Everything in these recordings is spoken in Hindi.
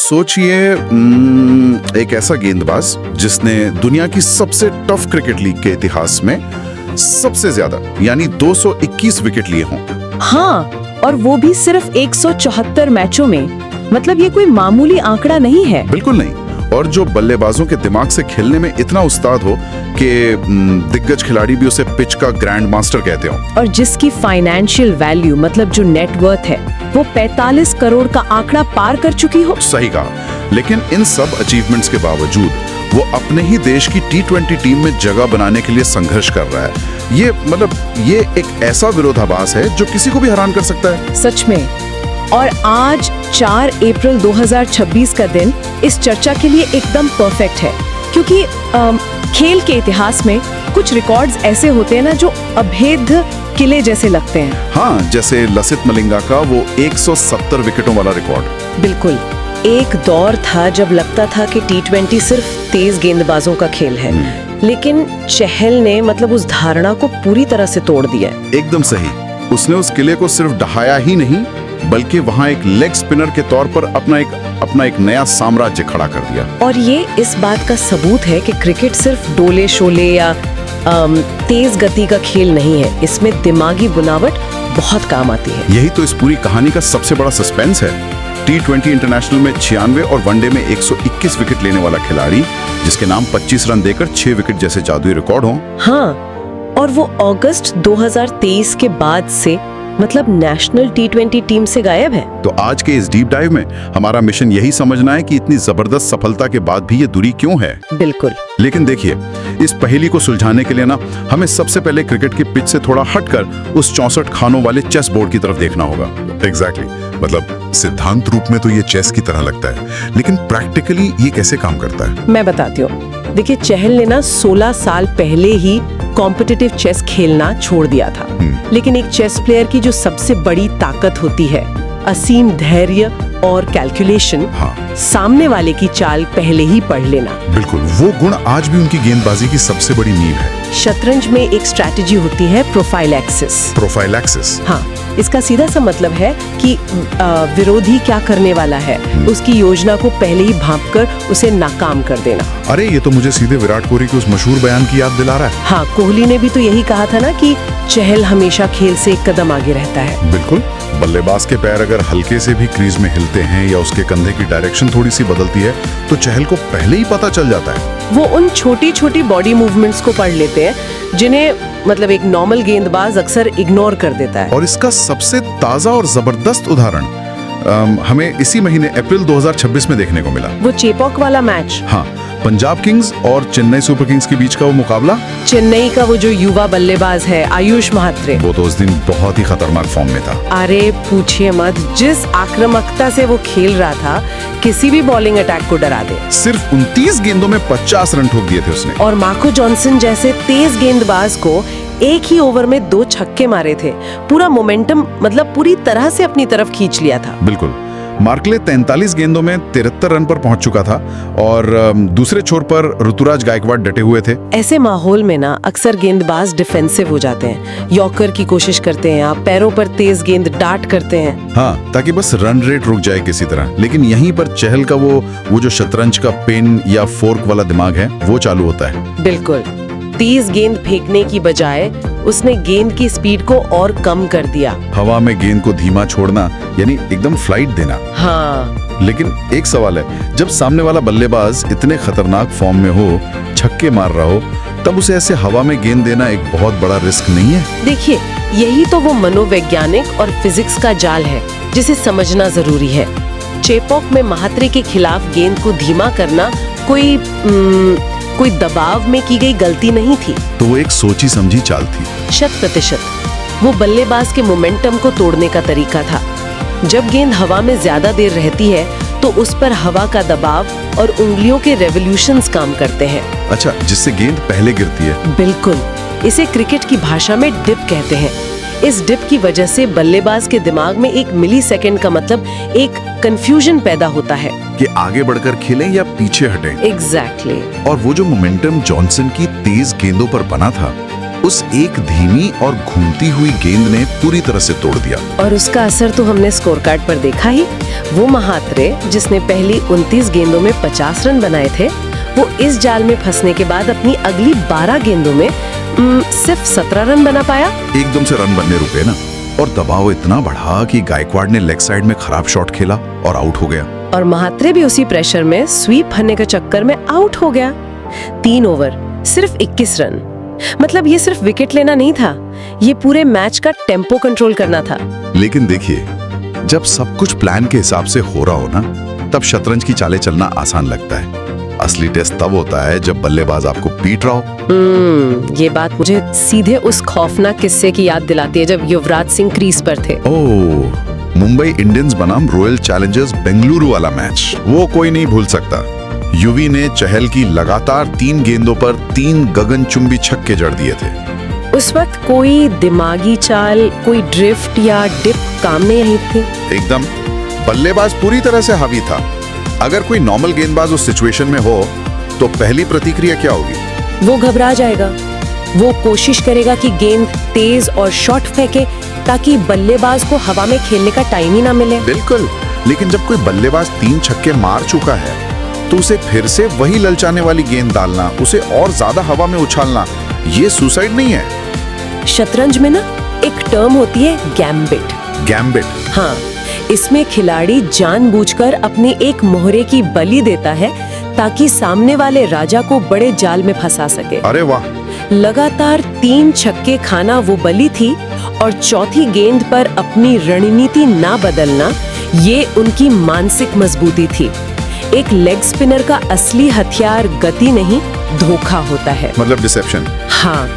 सोचिए एक ऐसा गेंदबाज जिसने दुनिया की सबसे टफ क्रिकेट लीग के इतिहास में सबसे ज्यादा यानी 221 विकेट लिए हों। हाँ, और वो भी सिर्फ 174 मैचों में। मतलब ये कोई मामूली आंकड़ा नहीं है। बिल्कुल नहीं। और जो बल्लेबाजों के दिमाग से खेलने में इतना उस्ताद हो कि दिग्गज खिलाड़ी भी उसे पिच का ग्रैंड मास्टर कहते हो। और जिसकी फाइनेंशियल वैल्यू मतलब जो नेटवर्थ है वो 45 करोड़ का आंकड़ा पार कर चुकी हो। सही कहा। लेकिन इन सब अचीवमेंट्स के बावजूद वो अपने ही देश की T20 टीम में जगह बनाने के लिए संघर्ष कर रहा है। ये एक ऐसा विरोधाभास है जो किसी को भी हैरान कर सकता है। सच में। और आज 4 अप्रैल 2026 का दिन इस चर्चा के लिए एकदम परफेक्ट है, क्योंकि खेल के इतिहास में कुछ रिकॉर्ड्स ऐसे होते हैं ना जो अभेद्य किले जैसे लगते हैं। हाँ, जैसे लसित मलिंगा का वो 170 विकेटों वाला रिकॉर्ड। बिल्कुल। एक दौर था जब लगता था कि T20 सिर्फ तेज गेंदबाजों का खेल है, लेकिन चहल ने मतलब उस धारणा को पूरी तरह से तोड़ दिया। एकदम सही। उसने उस किले को सिर्फ ढहाया ही नहीं, बल्कि वहां एक लेग स्पिनर के तौर पर अपना एक नया साम्राज्य खड़ा कर दिया। और ये इस बात का सबूत है कि क्रिकेट सिर्फ डोले शोले या तेज गति का खेल नहीं है, इसमें दिमागी बुनावट बहुत काम आती है। यही तो इस पूरी कहानी का सबसे बड़ा सस्पेंस है। T20 इंटरनेशनल में 96 और वनडे में 121 विकेट लेने वाला खिलाड़ी जिसके नाम 25 रन देकर 6 विकेट जैसे जादुई रिकॉर्ड हो। हाँ, और वो अगस्त 2023 के बाद से मतलब नेशनल T20 टीम से गायब है। तो आज के इस डीप डाइव में हमारा मिशन यही समझना है कि इतनी जबरदस्त सफलता के बाद भी ये दूरी क्यों है। बिल्कुल। लेकिन देखिए, इस पहेली को सुलझाने के लिए ना हमें सबसे पहले क्रिकेट की पिच से थोड़ा हटकर उस 64 खानों वाले चेस बोर्ड की तरफ देखना होगा। एग्जैक्टली। मतलब सिद्धांत रूप में तो ये चेस की तरह लगता है, लेकिन प्रैक्टिकली ये कैसे काम करता है? मैं बताती हूँ। देखिए, चहल ने ना 16 साल पहले ही कॉम्पिटिटिव चेस खेलना छोड़ दिया था। लेकिन एक चेस प्लेयर की जो सबसे बड़ी ताकत होती है, असीम धैर्य और कैलकुलेशन। हाँ। सामने वाले की चाल पहले ही पढ़ लेना। बिल्कुल, वो गुण आज भी उनकी गेंदबाजी की सबसे बड़ी नींव है। शतरंज में एक स्ट्रैटेजी होती है प्रोफाइलैक्सिस। प्रोफाइलैक्सिस? हाँ, इसका सीधा सा मतलब है कि विरोधी क्या करने वाला है, उसकी योजना को पहले ही भांपकर उसे नाकाम कर देना। अरे ये तो मुझे सीधे विराट कोहली के उस मशहूर बयान की याद दिला रहा है। हाँ, कोहली ने भी तो यही कहा था ना कि चहल हमेशा खेल से एक कदम आगे रहता है। बिल्कुल। बल्लेबाज के पैर अगर हल्के से भी क्रीज में हिलते हैं या उसके कंधे की डायरेक्शन थोड़ी सी बदलती है तो चहल को पहले ही पता चल जाता है। वो उन छोटी छोटी बॉडी मूवमेंट्स को पढ़ लेते हैं जिन्हें मतलब एक नॉर्मल गेंदबाज अक्सर इग्नोर कर देता है। और इसका सबसे ताजा और जबरदस्त उदाहरण हमें इसी महीने अप्रैल 2026 में देखने को मिला। वो चेपॉक वाला मैच। हाँ, पंजाब किंग्स और चेन्नई सुपर किंग्स के बीच का वो मुकाबला। चेन्नई का वो जो युवा बल्लेबाज है आयुष महात्रे, वो तो उस दिन बहुत ही खतरनाक फॉर्म में था। अरे पूछिए मत, जिस आक्रामकता से वो खेल रहा था किसी भी बॉलिंग अटैक को डरा दे। सिर्फ 29 गेंदों में 50 रन ठोक दिए थे उसने। और मार्को जॉनसन जैसे तेज गेंदबाज को एक ही ओवर में 2 छक्के मारे थे। पूरा मोमेंटम मतलब पूरी तरह से अपनी तरफ खींच लिया था। बिल्कुल। मार्कले 43 गेंदों में 73 रन पर पहुंच चुका था और दूसरे छोर पर ऋतुराज गायकवाड़ डटे हुए थे। ऐसे माहौल में ना अक्सर गेंदबाज डिफेंसिव हो जाते हैं, यॉर्कर की कोशिश करते हैं, आप पैरों पर तेज गेंद डाट करते हैं। हाँ, ताकि बस रन रेट रुक जाए किसी तरह। लेकिन यहीं पर चहल का वो जो शतरंज का पेन या फोर्क वाला दिमाग है वो चालू होता है। बिल्कुल। तेज गेंद फेंकने की बजाय उसने गेंद की स्पीड को और कम कर दिया। हवा में गेंद को धीमा छोड़ना यानी एकदम फ्लाइट देना। हाँ। लेकिन एक सवाल है, जब सामने वाला बल्लेबाज इतने खतरनाक फॉर्म में हो, छक्के मार रहा हो, तब उसे ऐसे हवा में गेंद देना एक बहुत बड़ा रिस्क नहीं है? देखिए, यही तो वो मनोवैज्ञानिक और फिजिक्स का जाल है जिसे समझना जरूरी है। चेपॉक में महात्रे के खिलाफ गेंद को धीमा करना कोई दबाव में की गई गलती नहीं थी। तो वो एक सोची समझी चाल थी। 100%। वो बल्लेबाज के मोमेंटम को तोड़ने का तरीका था। जब गेंद हवा में ज्यादा देर रहती है तो उस पर हवा का दबाव और उंगलियों के रेवोल्यूशंस काम करते हैं। अच्छा, जिससे गेंद पहले गिरती है। बिल्कुल। इसे क्रिकेट की भाषा में डिप कहते हैं। इस डिप की वजह से बल्लेबाज के दिमाग में 1 मिलीसेकंड का मतलब एक कंफ्यूजन पैदा होता है कि आगे बढ़कर खेलें या पीछे हटें। एग्जैक्टली। और वो जो मोमेंटम जॉनसन की तेज गेंदों पर बना था उस एक धीमी और घूमती हुई गेंद ने पूरी तरह से तोड़ दिया। और उसका असर तो हमने स्कोर कार्ड पर देखा ही। वो महात्रे जिसने पहली 29 गेंदों में 50 रन बनाए थे, वो इस जाल में फंसने के बाद अपनी अगली 12 गेंदों में सिर्फ 17 रन बना पाया। एकदम से रन बनने रुके ना, और दबाव इतना बढ़ा कि गायकवाड़ ने लेग साइड में खराब शॉट खेला और आउट हो गया। और महात्रे भी उसी प्रेशर में स्वीप भरने के चक्कर में आउट हो गया। 3 ओवर, सिर्फ 21 रन। मतलब ये सिर्फ विकेट लेना नहीं था, ये पूरे मैच का टेम्पो कंट्रोल करना था। लेकिन देखिए, जब सब कुछ प्लान के हिसाब से हो रहा हो ना, तब शतरंज की चालें चलना आसान लगता है। असली टेस्ट तब होता है जब बल्लेबाज आपको पीट रहा हो। ये बात मुझे सीधे उस खौफनाक किस्से की याद दिलाती है जब युवराज सिंह क्रीज पर थे। ओह, मुंबई इंडियंस बनाम रॉयल चैलेंजर्स बेंगलुरु वाला मैच, वो कोई नहीं भूल सकता। युवी ने चहल की लगातार 3 गेंदों पर 3 गगनचुंबी छक्के जड़ दिए थे। उस वक्त कोई दिमागी चाल, कोई ड्रिफ्ट या डिप काम नहीं आई थी। एकदम, बल्लेबाज पूरी तरह से हावी था। अगर कोई नॉर्मल गेंदबाज उस सिचुएशन में हो तो पहली प्रतिक्रिया क्या होगी? वो घबरा जाएगा। वो कोशिश करेगा कि गेंद तेज और शॉट फेंके ताकि बल्लेबाज को हवा में खेलने का टाइम ही ना मिले। बिल्कुल, लेकिन जब कोई बल्लेबाज 3 छक्के मार चुका है तो उसे फिर से वही ललचाने वाली गेंद डालना, उसे और ज्यादा हवा में उछालना, ये सुसाइड नहीं है। शतरंज में ना एक टर्म होती है गैम्बिट। गैम्बिट? हाँ, इसमें खिलाड़ी जानबूझकर अपने एक मोहरे की बलि देता है ताकि सामने वाले राजा को बड़े जाल में फंसा सके। अरे वाह! लगातार 3 छक्के खाना वो बलि थी, और चौथी गेंद पर अपनी रणनीति ना बदलना, ये उनकी मानसिक मजबूती थी। एक लेग स्पिनर का असली हथियार गति नहीं, धोखा होता है। मतलब डिसेप्शन। हाँ,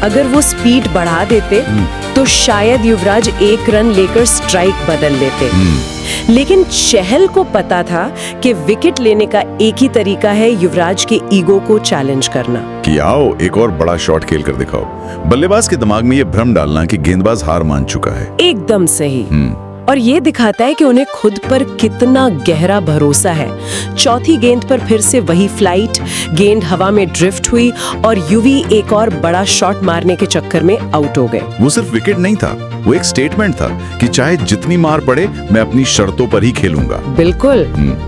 अगर वो स्पीड बढ़ा देते तो शायद युवराज 1 रन लेकर स्ट्राइक बदल लेते। लेकिन चहल को पता था कि विकेट लेने का एक ही तरीका है युवराज के ईगो को चैलेंज करना। कि आओ एक और बड़ा शॉट खेल कर दिखाओ। बल्लेबाज के दिमाग में ये भ्रम डालना कि गेंदबाज हार मान चुका है। एकदम सही। और ये दिखाता है कि उन्हें खुद पर कितना गहरा भरोसा है। चौथी गेंद पर फिर से वही फ्लाइट, गेंद हवा में ड्रिफ्ट हुई और युवी एक और बड़ा शॉट मारने के चक्कर में आउट हो गए। वो सिर्फ विकेट नहीं था, वो एक स्टेटमेंट था कि चाहे जितनी मार पड़े मैं अपनी शर्तों पर ही खेलूंगा। बिल्कुल।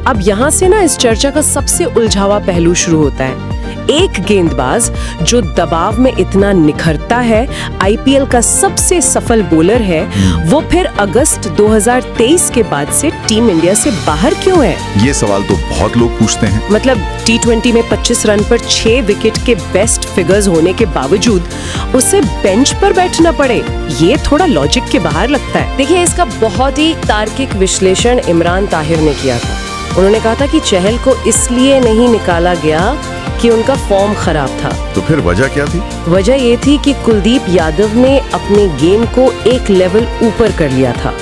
अब यहाँ से ना इस चर्चा का सबसे उलझावा पहलू शुरू होता है। एक गेंदबाज जो दबाव में इतना निखरता है, आईपीएल का सबसे सफल बॉलर है, वो फिर अगस्त 2023 के बाद से टीम इंडिया से बाहर क्यों है? ये सवाल तो बहुत लोग पूछते हैं। मतलब T20 में 25 रन पर 6 विकेट के बेस्ट फिगर्स होने के बावजूद उसे बेंच पर बैठना पड़े, ये थोड़ा लॉजिक के बाहर लगता है। देखिए, इसका बहुत ही तार्किक विश्लेषण इमरान ताहिर ने किया था। उन्होंने कहा था कि चहल को इसलिए नहीं निकाला गया कि उनका फॉर्म खराब था। तो फिर वजह क्या थी? वजह ये थी कि कुलदीप यादव ने अपने गेम को एक लेवल ऊपर कर लिया था।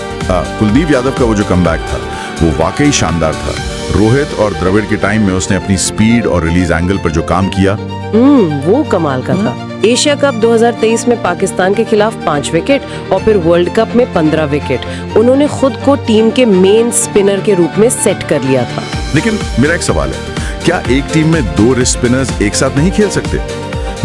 कुलदीप यादव का वो जो कमबैक था वो वाकई शानदार था। रोहित और द्रविड़ के टाइम में उसने अपनी स्पीड और रिलीज एंगल पर जो काम किया, वो कमाल का था। एशिया कप 2023 में पाकिस्तान के खिलाफ 5 विकेट और फिर वर्ल्ड कप में 15 विकेट। उन्होंने खुद को टीम के मेन स्पिनर के रूप में सेट कर लिया था। लेकिन मेरा एक सवाल है, क्या एक टीम में 2 रिस्ट स्पिनर्स एक साथ नहीं खेल सकते?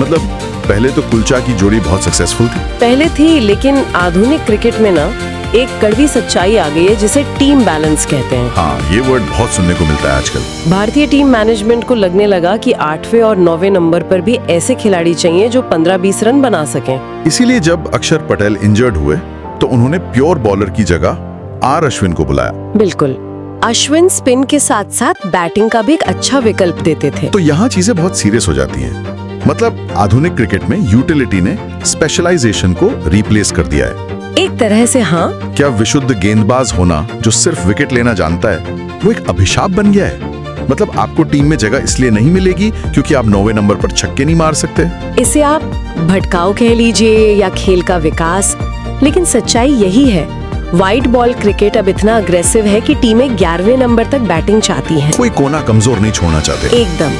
मतलब पहले तो कुलचा की जोड़ी बहुत सक्सेसफुल थी। पहले थी, लेकिन आधुनिक क्रिकेट में ना एक कड़वी सच्चाई आ गई है जिसे टीम बैलेंस कहते हैं। हाँ, ये वर्ड बहुत सुनने को मिलता है आजकल। भारतीय टीम मैनेजमेंट को लगने लगा कि 8वें और 9वें नंबर पर भी ऐसे खिलाड़ी चाहिए जो 15-20 रन बना सकें। इसीलिए जब अक्षर पटेल इंजर्ड हुए तो उन्होंने प्योर बॉलर की जगह आर अश्विन को बुलाया। बिल्कुल, अश्विन स्पिन के साथ साथ बैटिंग का भी एक अच्छा विकल्प देते थे। तो यहाँ चीजें बहुत सीरियस हो जाती हैं। मतलब आधुनिक क्रिकेट में यूटिलिटी ने स्पेशलाइजेशन को रिप्लेस कर दिया है। एक तरह से हाँ। क्या विशुद्ध गेंदबाज होना जो सिर्फ विकेट लेना जानता है वो एक अभिशाप बन गया है? मतलब आपको टीम में जगह इसलिए नहीं मिलेगी क्योंकि आप 9वें नंबर पर छक्के नहीं मार सकते। इसे आप भटकाव कह लीजिए या खेल का विकास, लेकिन सच्चाई यही है। वाइड बॉल क्रिकेट अब इतना अग्रेसिव है कि टीमें 11वें नंबर तक बैटिंग चाहती हैं। कोई कोना कमजोर नहीं छोड़ना चाहते। एकदम।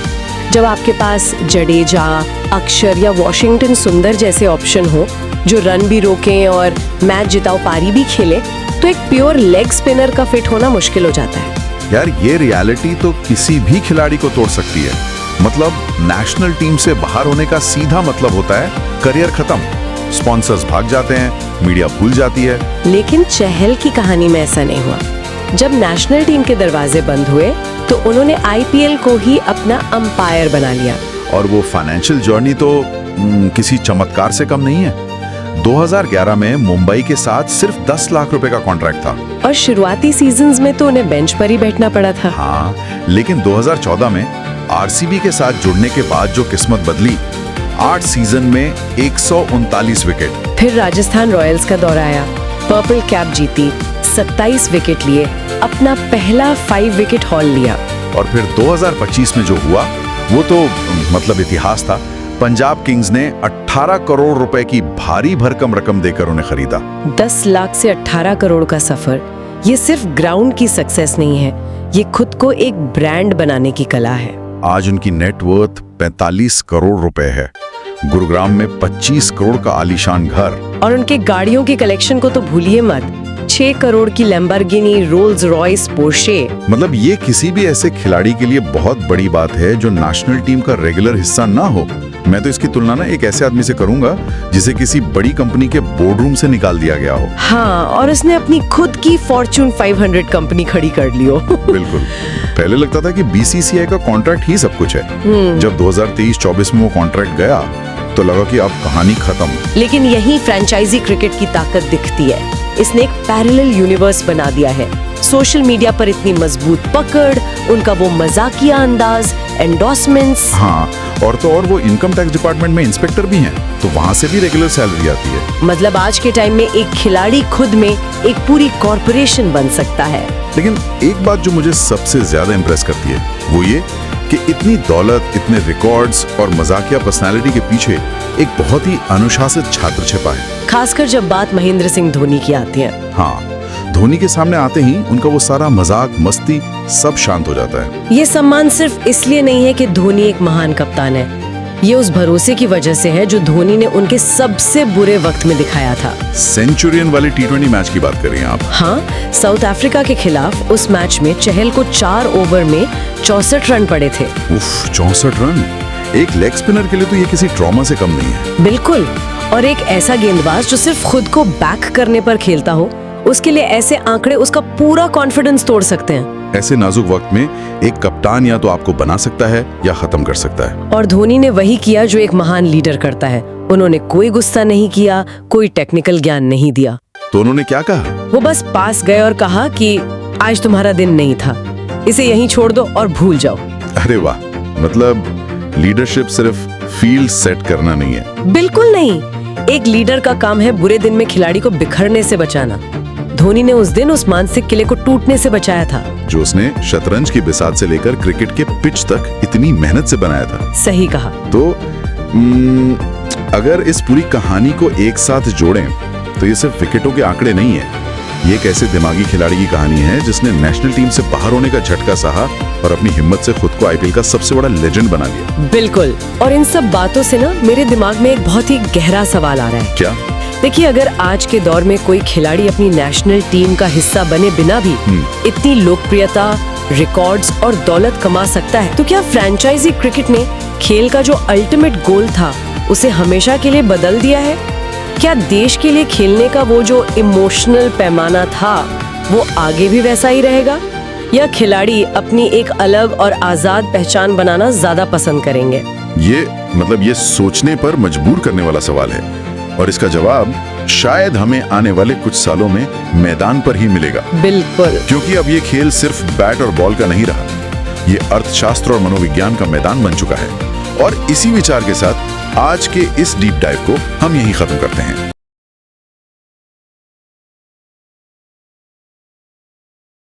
जब आपके पास जडेजा, अक्षर या वॉशिंगटन सुंदर जैसे ऑप्शन हो जो रन भी रोकें और मैच जिताओ पारी भी खेले, तो एक प्योर लेग स्पिनर का फिट होना मुश्किल हो जाता है। यार, ये रियलिटी तो किसी भी खिलाड़ी को तोड़ सकती है। मतलब नेशनल टीम से बाहर होने का सीधा मतलब होता है करियर खत्म, स्पॉन्सर्स भाग जाते हैं, मीडिया भूल जाती है। लेकिन चहल की कहानी में ऐसा नहीं हुआ। जब नेशनल टीम के दरवाजे बंद हुए तो उन्होंने आईपीएल को ही अपना अंपायर बना लिया। और वो फाइनेंशियल जर्नी तो किसी चमत्कार से कम नहीं है। 2011 में मुंबई के साथ सिर्फ 10 लाख रुपए का कॉन्ट्रैक्ट था। और शुरुआती सीजन्स में तो उन्हें बेंच पर ही बैठना पड़ा था। हाँ, लेकिन 2014 में आरसीबी के साथ जुड़ने के बाद जो किस्मत बदली, 8 सीजन में 139 विकेट। फिर राजस्थान रॉयल्स का दौर आया, पर्पल कैप जीती, 27 विकेट लिए, अपना पहला 5 विकेट हॉल लिया। और फिर 2025 में जो हुआ वो तो मतलब इतिहास था। पंजाब किंग्स ने 18 करोड़ रुपए की भारी भरकम रकम देकर उन्हें खरीदा। 10 लाख से 18 करोड़ का सफर, ये सिर्फ ग्राउंड की सक्सेस नहीं है, ये खुद को एक ब्रांड बनाने की कला है। आज उनकी नेटवर्थ 45 करोड़ रुपए है। गुरुग्राम में 25 करोड़ का आलीशान घर। और उनके गाड़ियों की कलेक्शन को तो भूलिए मत, 6 करोड़ की लैम्बोर्गिनी, रोल्स रॉयस, पोर्शे। मतलब ये किसी भी ऐसे खिलाड़ी के लिए बहुत बड़ी बात है जो नेशनल टीम का रेगुलर हिस्सा ना हो। मैं तो इसकी तुलना ना एक ऐसे आदमी से करूंगा जिसे किसी बड़ी कंपनी के बोर्डरूम से निकाल दिया गया हो। हाँ, और उसने अपनी खुद की फॉर्च्यून 500 कंपनी खड़ी कर ली हो। बिल्कुल। पहले लगता था कि बीसीसीआई का कॉन्ट्रैक्ट ही सब कुछ है। जब 2023-24 में वो कॉन्ट्रैक्ट गया तो लगा कि अब कहानी खत्म। लेकिन यही फ्रेंचाइजी क्रिकेट की ताकत दिखती है। इसने एक पैरेलल यूनिवर्स बना दिया है। सोशल मीडिया पर इतनी मजबूत पकड़, उनका वो मजाकिया अंदाज, एंडोर्समेंट्स। हाँ, और तो और वो इनकम टैक्स डिपार्टमेंट में इंस्पेक्टर भी हैं, तो वहाँ से भी रेगुलर सैलरी आती है। मतलब आज के टाइम में एक खिलाड़ी खुद में एक पूरी कॉर्पोरेशन बन सकता है। लेकिन एक बात जो मुझे सबसे ज्यादा इम्प्रेस करती है वो ये कि इतनी दौलत, इतने रिकॉर्ड्स और मजाकिया पर्सनालिटी के पीछे एक बहुत ही अनुशासित छात्र छिपा है। खासकर जब बात महेंद्र सिंह धोनी की आती है। हाँ, धोनी के सामने आते ही उनका वो सारा मजाक, मस्ती सब शांत हो जाता है। ये सम्मान सिर्फ इसलिए नहीं है कि धोनी एक महान कप्तान है, ये उस भरोसे की वजह से है जो धोनी ने उनके सबसे बुरे वक्त में दिखाया था। सेंचुरियन वाले T20 मैच की बात कर रही हैं आप? हाँ, साउथ अफ्रीका के खिलाफ उस मैच में चहल को 4 ओवर में 64 रन पड़े थे। उफ, 64 रन! एक लेग स्पिनर के लिए तो ये किसी ट्रॉमा से कम नहीं है। बिल्कुल, और एक ऐसा गेंदबाज जो सिर्फ खुद को बैक करने पर खेलता हो, उसके लिए ऐसे आंकड़े उसका पूरा कॉन्फिडेंस तोड़ सकते हैं। ऐसे नाजुक वक्त में एक कप्तान या तो आपको बना सकता है या खत्म कर सकता है। और धोनी ने वही किया जो एक महान लीडर करता है। उन्होंने कोई गुस्सा नहीं किया, कोई टेक्निकल ज्ञान नहीं दिया। तो उन्होंने क्या कहा? वो बस पास गए और कहा कि आज तुम्हारा दिन नहीं था, इसे यहीं छोड़ दो और भूल जाओ। अरे वाह, मतलब लीडरशिप सिर्फ फील्ड सेट करना नहीं है। बिल्कुल नहीं, एक लीडर का काम है बुरे दिन में खिलाड़ी को बिखरने से बचाना। धोनी ने उस दिन उस मानसिक किले को टूटने से बचाया था, जो उसने शतरंज की बिसात से लेकर क्रिकेट के पिच तक इतनी मेहनत से बनाया था। सही कहा। तो अगर इस पूरी कहानी को एक साथ जोड़ें तो ये सिर्फ विकेटों के आंकड़े नहीं है, ये एक ऐसे दिमागी खिलाड़ी की कहानी है जिसने नेशनल टीम से बाहर होने का झटका सहा और अपनी हिम्मत से खुद को आईपीएल का सबसे बड़ा लेजेंड बना लिया। बिल्कुल। और इन सब बातों से ना मेरे दिमाग में एक बहुत ही गहरा सवाल आ रहा है। क्या? देखिए, अगर आज के दौर में कोई खिलाड़ी अपनी नेशनल टीम का हिस्सा बने बिना भी इतनी लोकप्रियता, रिकॉर्ड्स और दौलत कमा सकता है, तो क्या फ्रेंचाइजी क्रिकेट ने खेल का जो अल्टीमेट गोल था उसे हमेशा के लिए बदल दिया है? क्या देश के लिए खेलने का वो जो इमोशनल पैमाना था वो आगे भी वैसा ही रहेगा, या खिलाड़ी अपनी एक अलग और आजाद पहचान बनाना ज्यादा पसंद करेंगे? ये सोचने पर मजबूर करने वाला सवाल है और इसका जवाब शायद हमें आने वाले कुछ सालों में मैदान पर ही मिलेगा। बिल्कुल, क्योंकि अब ये खेल सिर्फ बैट और बॉल का नहीं रहा, ये अर्थशास्त्र और मनोविज्ञान का मैदान बन चुका है। और इसी विचार के साथ आज के इस डीप डाइव को हम यहीं खत्म करते हैं।